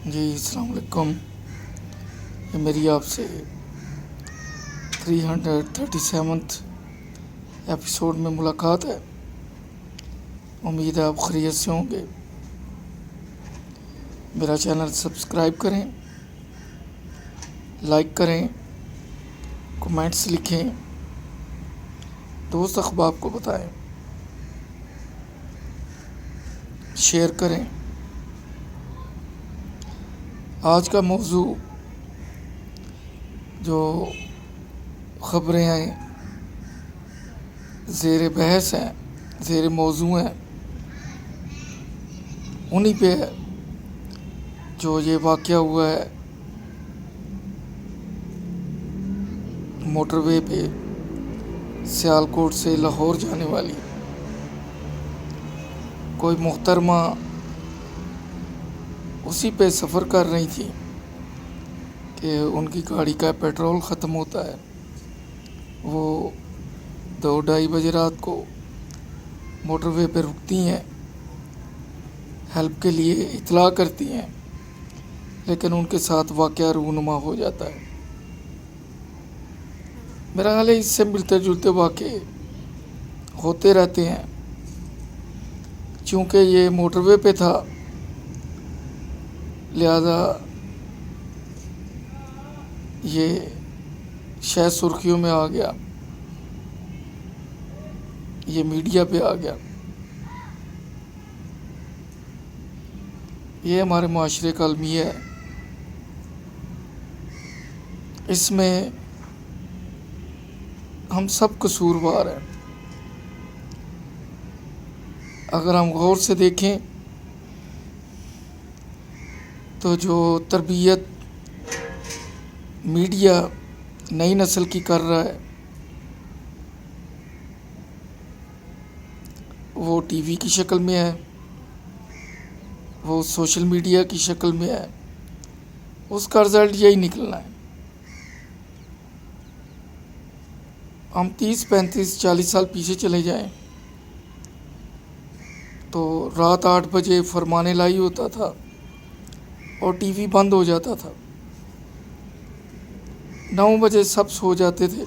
جی السلام علیکم. یہ میری آپ سے 337 ایپیسوڈ میں ملاقات ہے. امید ہے آپ خیریت سے ہوں گے. میرا چینل سبسکرائب کریں، لائک کریں، کمنٹس لکھیں، دوست احباب کو بتائیں، شیئر کریں. آج کا موضوع جو خبریں ہیں، زیر بحث ہیں، زیر موضوع ہیں، انہی پہ ہے. جو یہ واقعہ ہوا ہے موٹر وے پہ سیالکوٹ سے لاہور جانے والی کوئی محترمہ اسی پہ سفر کر رہی تھی کہ ان کی گاڑی کا پیٹرول ختم ہوتا ہے. وہ 2-2:30 بجے رات کو موٹر وے پہ رکتی ہیں، ہیلپ کے لیے اطلاع کرتی ہیں، لیکن ان کے ساتھ واقعہ رونما ہو جاتا ہے. میرا خیال ہے اس سے ملتے جلتے واقعے ہوتے رہتے ہیں. چونکہ یہ موٹر وے پہ تھا، لہذا یہ شاید سرخیوں میں آ گیا، یہ میڈیا پہ آ گیا. یہ ہمارے معاشرے کا المیہ ہے. اس میں ہم سب قصوروار ہیں. اگر ہم غور سے دیکھیں تو جو تربیت میڈیا نئی نسل کی کر رہا ہے، وہ ٹی وی کی شکل میں ہے، وہ سوشل میڈیا کی شکل میں ہے. اس کا رزلٹ یہی نکلنا ہے. ہم 30-35-40 سال پیچھے چلے جائیں تو رات 8 بجے فرمان الہی ہوتا تھا اور ٹی وی بند ہو جاتا تھا. 9 بجے سب سو جاتے تھے.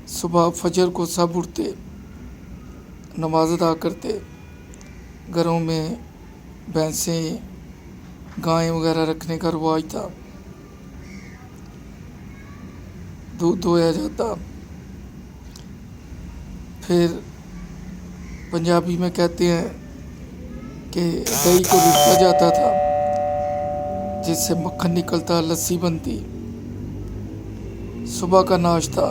صبح فجر کو سب اٹھتے، نماز ادا کرتے، گھروں میں بھینسیں گائیں وغیرہ رکھنے کا رواج تھا. دودھ دھویا جاتا. پھر پنجابی میں کہتے ہیں کہ دہی کو رکھا جاتا تھا جس سے مکھن نکلتا، لسی بنتی. صبح کا ناشتہ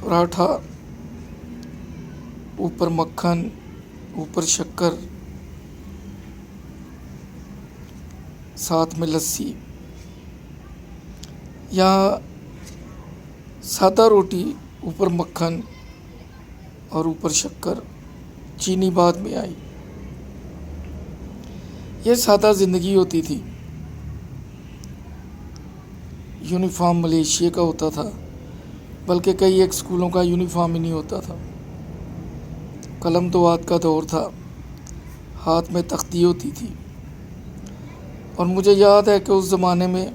پراٹھا، اوپر مکھن، اوپر شکر، ساتھ میں لسی. یا سادہ روٹی، اوپر مکھن اور اوپر شکر. چینی بعد میں آئی. یہ سادہ زندگی ہوتی تھی. یونیفارم ملیشیا کا ہوتا تھا، بلکہ کئی ایک اسکولوں کا یونیفارم ہی نہیں ہوتا تھا. قلم دوات کا دور تھا، ہاتھ میں تختی ہوتی تھی. اور مجھے یاد ہے کہ اس زمانے میں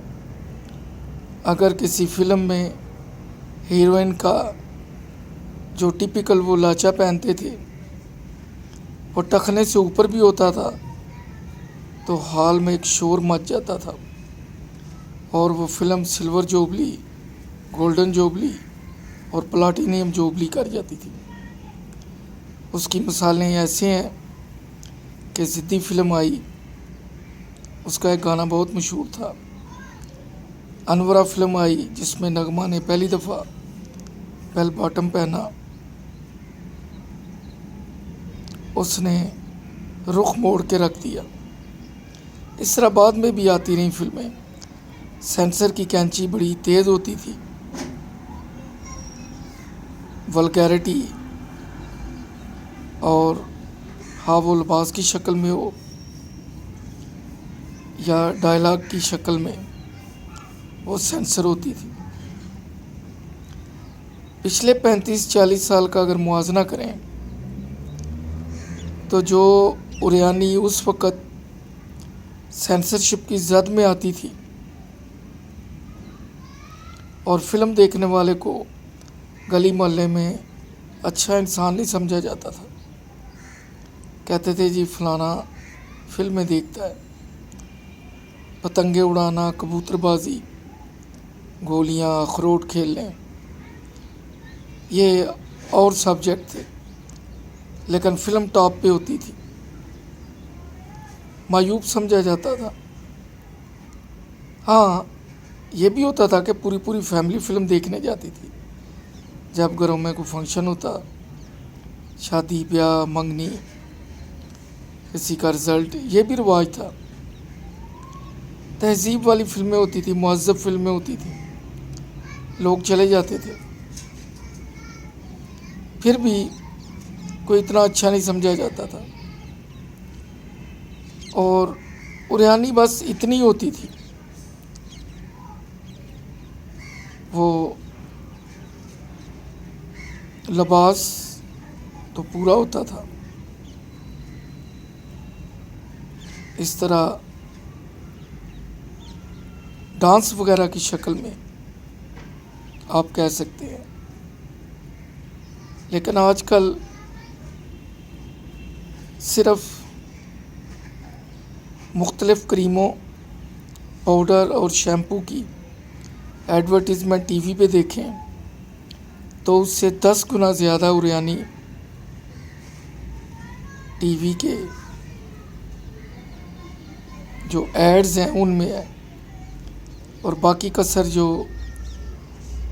اگر کسی فلم میں ہیروئن کا جو ٹپیکل وہ لاچا پہنتے تھے وہ ٹخنے سے اوپر بھی ہوتا تھا تو ہال میں ایک شور مچ جاتا تھا، اور وہ film silver jubilee, golden jubilee اور پلاٹینیم جوبلی کر جاتی تھی. اس کی مثالیں ایسے ہیں کہ ضدی فلم آئی، اس کا ایک گانا بہت مشہور تھا. انورا فلم آئی جس میں نغمہ نے پہلی دفعہ بیل باٹم پہنا. اس نے رخ موڑ کے رکھ دیا. اس طرح بعد میں بھی آتی رہیں فلمیں. سینسر کی کینچی بڑی تیز ہوتی تھی. ولگیرٹی اور وہ لباس کی شکل میں ہو یا ڈائلاگ کی شکل میں، وہ سینسر ہوتی تھی. پچھلے 35-40 سال کا اگر موازنہ کریں تو جو اریانی اس وقت سینسرشپ کی زد میں آتی تھی اور فلم دیکھنے والے کو گلی محلے میں اچھا انسان نہیں سمجھا جاتا تھا. کہتے تھے جی فلانا فلمیں دیکھتا ہے. پتنگیں اڑانا، کبوتر بازی، گولیاں، اخروٹ کھیلنے، یہ اور سبجیکٹ تھے، لیکن فلم ٹاپ پہ ہوتی تھی. معیوب سمجھا جاتا تھا. ہاں یہ بھی ہوتا تھا کہ پوری فیملی فلم دیکھنے جاتی تھی. جب گھروں میں کوئی فنکشن ہوتا، شادی بیاہ، منگنی، کسی کا رزلٹ، یہ بھی رواج تھا. تہذیب والی فلمیں ہوتی تھی، مہذب فلمیں ہوتی تھیں، لوگ چلے جاتے تھے. پھر بھی کوئی اتنا اچھا نہیں سمجھا جاتا تھا. اور اریانی بس اتنی ہوتی تھی، وہ لباس تو پورا ہوتا تھا. اس طرح ڈانس وغیرہ کی شکل میں آپ کہہ سکتے ہیں. لیکن آج کل صرف مختلف کریموں، پاؤڈر اور شیمپو کی ایڈورٹیزمنٹ ٹی وی پہ دیکھیں تو اس سے 10 گنا زیادہ اریانی ٹی وی کے جو ایڈز ہیں ان میں ہے، اور باقی کثر جو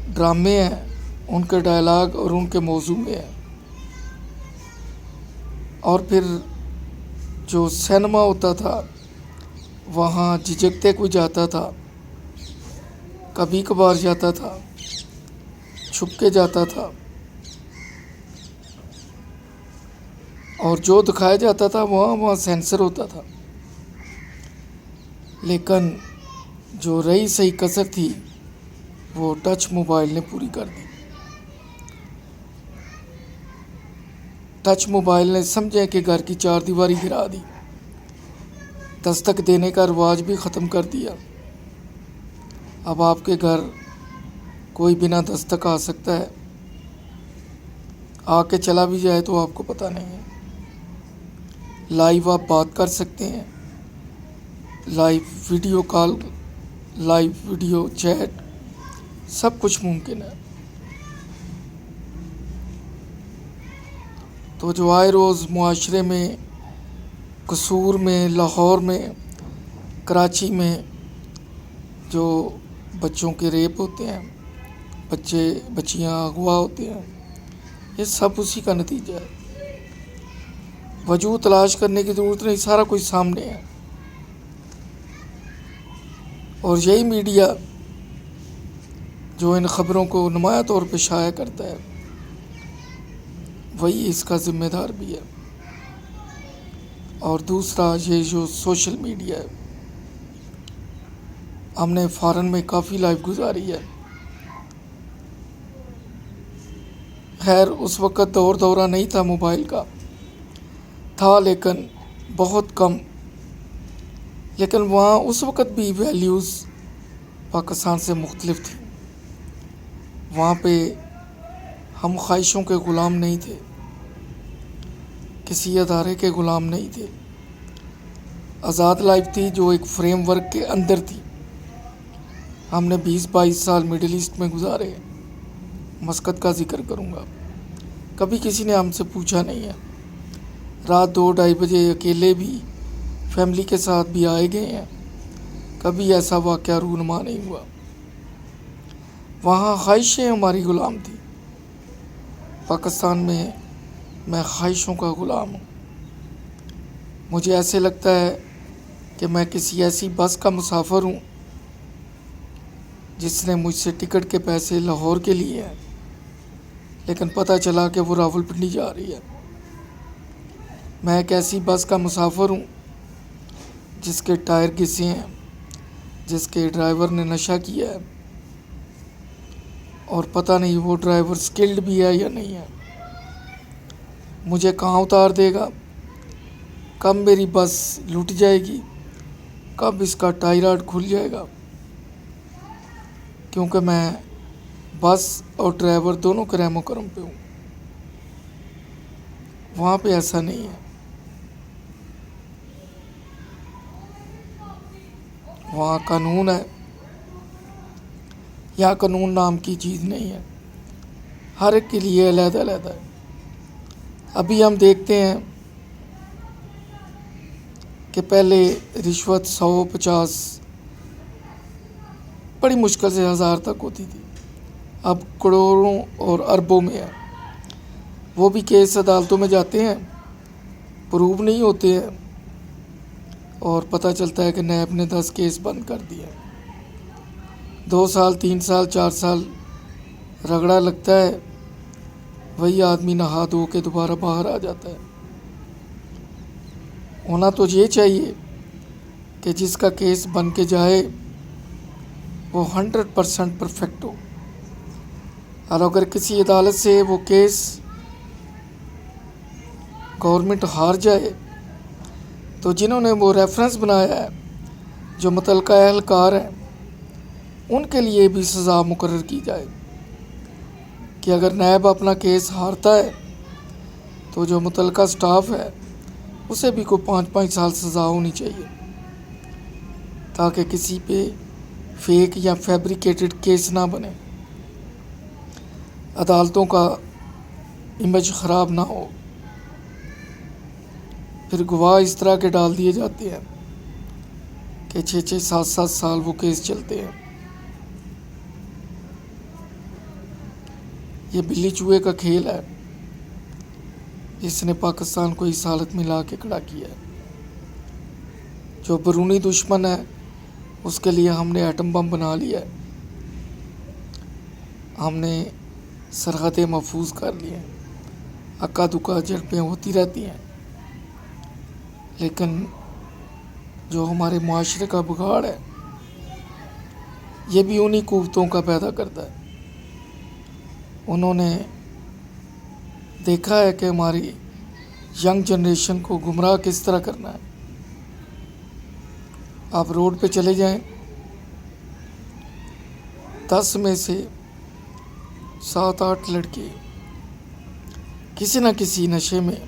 ڈرامے ہیں ان کے ڈائلاگ اور ان کے موضوع میں ہے. اور پھر جو سینما ہوتا تھا وہاں جھجکتے کوئی جاتا تھا، کبھی کبھار جاتا تھا، چھپ کے جاتا تھا، اور جو دکھایا جاتا تھا وہاں سینسر ہوتا تھا. لیکن جو رہی صحیح کثر تھی وہ ٹچ موبائل نے پوری کر دی. ٹچ موبائل نے سمجھے کہ گھر کی چار دیواری گرا دی، دستک دینے کا رواج بھی ختم کر دیا. اب آپ کے گھر کوئی بنا دستک آ سکتا ہے، آ کے چلا بھی جائے تو آپ کو پتہ نہیں ہے. لائیو آپ بات کر سکتے ہیں، live video call, live video chat, سب کچھ ممکن ہے. تو جو آئے روز معاشرے میں، قصور میں، لاہور میں، کراچی میں جو بچوں کے ریپ ہوتے ہیں، بچیاں اغوا ہوتے ہیں، یہ سب اسی کا نتیجہ ہے. وجہ تلاش کرنے کی ضرورت نہیں، سارا کچھ سامنے ہے. اور یہی میڈیا جو ان خبروں کو نمایاں طور پہ شائع کرتا ہے وہی اس کا ذمہ دار بھی ہے. اور دوسرا یہ جو سوشل میڈیا ہے، ہم نے فارن میں کافی لائف گزاری ہے. خیر اس وقت دورہ نہیں تھا موبائل کا، تھا لیکن بہت کم. لیکن وہاں اس وقت بھی ویلیوز پاکستان سے مختلف تھی. وہاں پہ ہم خواہشوں کے غلام نہیں تھے، کسی ادارے کے غلام نہیں تھے. آزاد لائف تھی جو ایک فریم ورک کے اندر تھی. ہم نے 20-22 سال مڈل ایسٹ میں گزارے. مسقط کا ذکر کروں گا، کبھی کسی نے ہم سے پوچھا نہیں ہے. رات 2-2:30 بجے اکیلے بھی فیملی کے ساتھ بھی آئے گئے ہیں، کبھی ایسا واقعہ رونما نہیں ہوا. وہاں خواہشیں ہماری غلام تھی. پاکستان میں خواہشوں کا غلام ہوں. مجھے ایسے لگتا ہے کہ میں کسی ایسی بس کا مسافر ہوں جس نے مجھ سے ٹکٹ کے پیسے لاہور کے لیے ہیں، لیکن پتہ چلا کہ وہ راولپنڈی جا رہی ہے. میں ایک ایسی بس کا مسافر ہوں جس کے ٹائر گھسے ہیں، جس کے ڈرائیور نے نشہ کیا ہے، اور پتہ نہیں وہ ڈرائیور سکلڈ بھی ہے یا نہیں ہے. مجھے کہاں اتار دے گا کب میری بس لٹ جائے گی، کب اس کا ٹائر کھل جائے گا، کیونکہ میں بس اور ڈرائیور دونوں کے رحم و کرم پہ ہوں۔ وہاں پہ ایسا نہیں ہے، وہاں قانون ہے، یہاں قانون نام کی چیز نہیں ہے، ہر ایک کے لیے علیحدہ علیحدہ ہے۔ ابھی ہم دیکھتے ہیں کہ پہلے رشوت 150 بڑی مشکل سے 1000 تک ہوتی تھی، اب کروڑوں اور اربوں میں ہے۔ وہ بھی کیس عدالتوں میں جاتے ہیں، پروو نہیں ہوتے ہیں، اور پتہ چلتا ہے کہ نیب نے 10 کیس بند کر دیے، 2 سال 3 سال 4 سال رگڑا لگتا ہے، وہی آدمی نہا دھو کے دوبارہ باہر آ جاتا ہے۔ ہونا تو یہ چاہیے کہ جس کا کیس بن کے جائے وہ 100% پرفیکٹ ہو، اور اگر کسی عدالت سے وہ کیس گورنمنٹ ہار جائے تو جنہوں نے وہ ریفرنس بنایا ہے، جو متعلقہ اہلکار ہیں، ان کے لیے بھی سزا مقرر کی جائے کہ اگر نیب اپنا کیس ہارتا ہے تو جو متعلقہ سٹاف ہے اسے بھی کوئی 5 سال سزا ہونی چاہیے، تاکہ کسی پہ فیک یا فیبریکیٹڈ کیس نہ بنے، عدالتوں کا امیج خراب نہ ہو۔ پھر گواہ اس طرح کے ڈال دیے جاتے ہیں کہ 6 7 سال وہ کیس چلتے ہیں۔ یہ بلی چوہے کا کھیل ہے جس نے پاکستان کو اس حالت میں لا کے کھڑا کیا ہے۔ جو بیرونی دشمن ہے اس کے لیے ہم نے ایٹم بم بنا لیا ہے، ہم نے سرحدیں محفوظ کر لی ہیں، اکا دکا جھڑپیں ہوتی رہتی ہیں، لیکن جو ہمارے معاشرے کا بگاڑ ہے یہ بھی انہی قوتوں کا پیدا کرتا ہے۔ انہوں نے دیکھا ہے کہ ہماری ینگ جنریشن کو گمراہ کس طرح کرنا ہے۔ آپ روڈ پہ چلے جائیں، 10 میں سے 7 8 لڑکے کسی نہ کسی نشے میں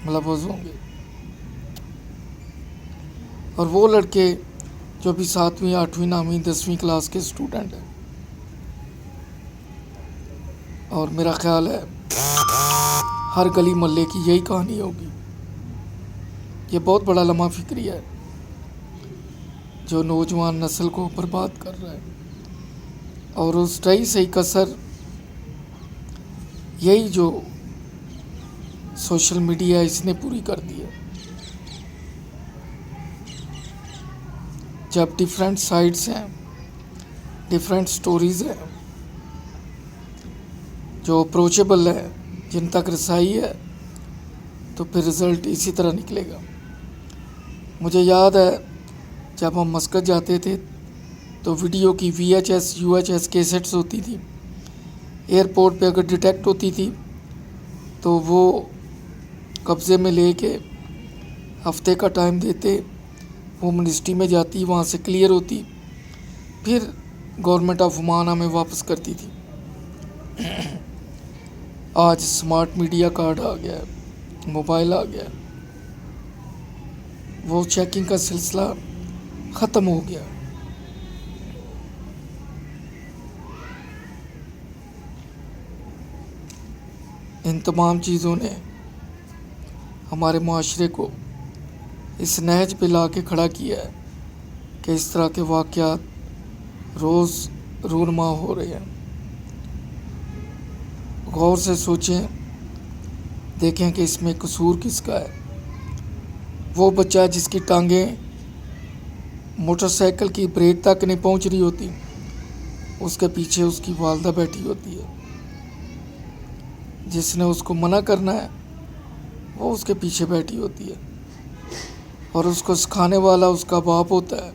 ملوث ہوں گے، اور وہ لڑکے جو بھی 7ویں 8ویں 9ویں 10ویں کلاس کے اسٹوڈنٹ ہیں، اور میرا خیال ہے ہر گلی محلے کی یہی کہانی ہوگی۔ یہ بہت بڑا لمحہ فکری ہے جو نوجوان نسل کو برباد کر رہا ہے، اور اس ٹائی سے کثر یہی جو سوشل میڈیا اس نے پوری کر دی ہے۔ جب ڈیفرنٹ سائٹس ہیں، ڈیفرنٹ سٹوریز ہیں جو اپروچیبل ہے، جن تک رسائی ہے، تو پھر رزلٹ اسی طرح نکلے گا۔ مجھے یاد ہے جب ہم مسقط جاتے تھے تو ویڈیو کی VHS UHS کیسٹس ہوتی تھی، ایئرپورٹ پہ اگر ڈیٹیکٹ ہوتی تھی تو وہ قبضے میں لے کے ہفتے کا ٹائم دیتے، وہ منسٹری میں جاتی، وہاں سے کلیئر ہوتی، پھر گورنمنٹ آف عمان ہمیں واپس کرتی تھی۔ آج سمارٹ میڈیا کارڈ آ گیا ہے، موبائل آ گیا ہے، وہ چیکنگ کا سلسلہ ختم ہو گیا۔ ان تمام چیزوں نے ہمارے معاشرے کو اس نہج پہ لا کے کھڑا کیا ہے کہ اس طرح کے واقعات روز رونما ہو رہے ہیں۔ غور سے سوچیں، دیکھیں کہ اس میں قصور کس کا ہے۔ وہ بچہ جس کی ٹانگیں موٹر سائیکل کی بریک تک نہیں پہنچ رہی ہوتی، اس کے پیچھے اس کی والدہ بیٹھی ہوتی ہے، جس نے اس کو منع کرنا ہے وہ اس کے پیچھے بیٹھی ہوتی ہے، اور اس کو سکھانے والا اس کا باپ ہوتا ہے،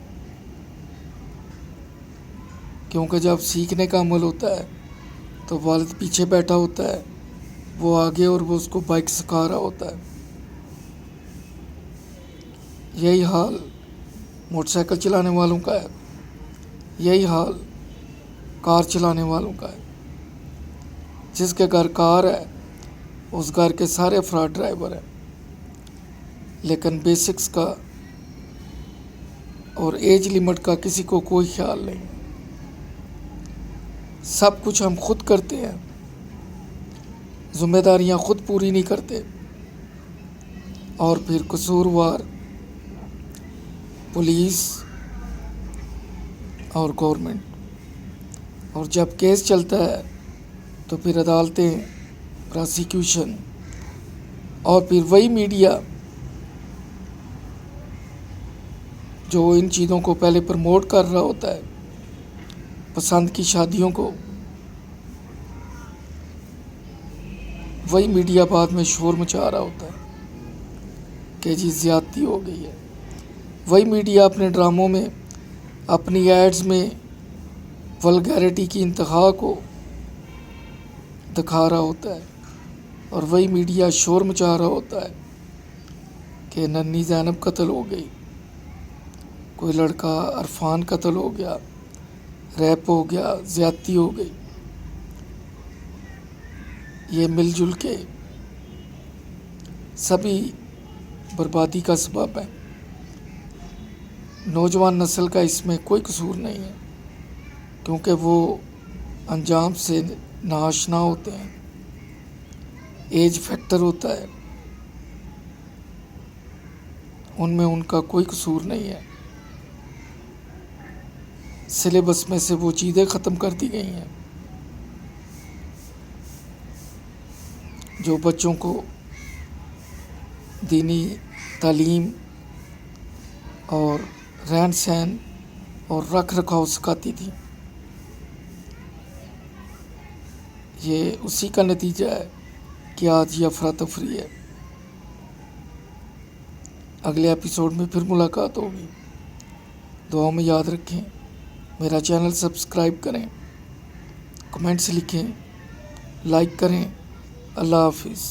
کیونکہ جب سیکھنے کا عمل ہوتا ہے تو والد پیچھے بیٹھا ہوتا ہے، وہ آگے اور وہ اس کو بائک سکھا رہا ہوتا ہے۔ یہی حال موٹر سائیکل چلانے والوں کا ہے، یہی حال کار چلانے والوں کا ہے۔ جس کے گھر کار ہے اس گھر کے سارے افراد ڈرائیور ہیں، لیکن بیسکس کا اور ایج لمٹ کا کسی کو کوئی خیال نہیں۔ سب کچھ ہم خود کرتے ہیں، ذمہ داریاں خود پوری نہیں کرتے، اور پھر قصوروار پولیس اور گورنمنٹ، اور جب کیس چلتا ہے تو پھر عدالتیں، پراسیکیوشن، اور پھر وہی میڈیا جو ان چیزوں کو پہلے پروموٹ کر رہا ہوتا ہے، پسند کی شادیوں کو، وہی میڈیا بعد میں شور مچا رہا ہوتا ہے کہ جی زیادتی ہو گئی ہے۔ وہی میڈیا اپنے ڈراموں میں، اپنی ایڈز میں ولگیرٹی کی انتہا کو دکھا رہا ہوتا ہے، اور وہی میڈیا شور مچا رہا ہوتا ہے کہ ننھی زینب قتل ہو گئی، کوئی لڑکا عرفان قتل ہو گیا، ریپ ہو گیا، زیادتی ہو گئی۔ یہ مل جل کے سبھی بربادی کا سبب ہے۔ نوجوان نسل کا اس میں کوئی قصور نہیں ہے، کیونکہ وہ انجام سے ناآشنا ہوتے ہیں۔ ایج فیکٹر ہوتا ہے، ان میں ان کا کوئی قصور نہیں ہے۔ سلیبس میں سے وہ چیزیں ختم کر دی گئی ہیں جو بچوں کو دینی تعلیم اور رہن سہن اور رکھ رکھاؤ سکھاتی تھی۔ یہ اسی کا نتیجہ ہے کہ آج یہ افراتفری ہے۔ اگلے ایپیسوڈ میں پھر ملاقات ہوگی۔ دعاؤں میں یاد رکھیں، میرا چینل سبسکرائب کریں، کمنٹس لکھیں، لائک کریں۔ اللہ حافظ۔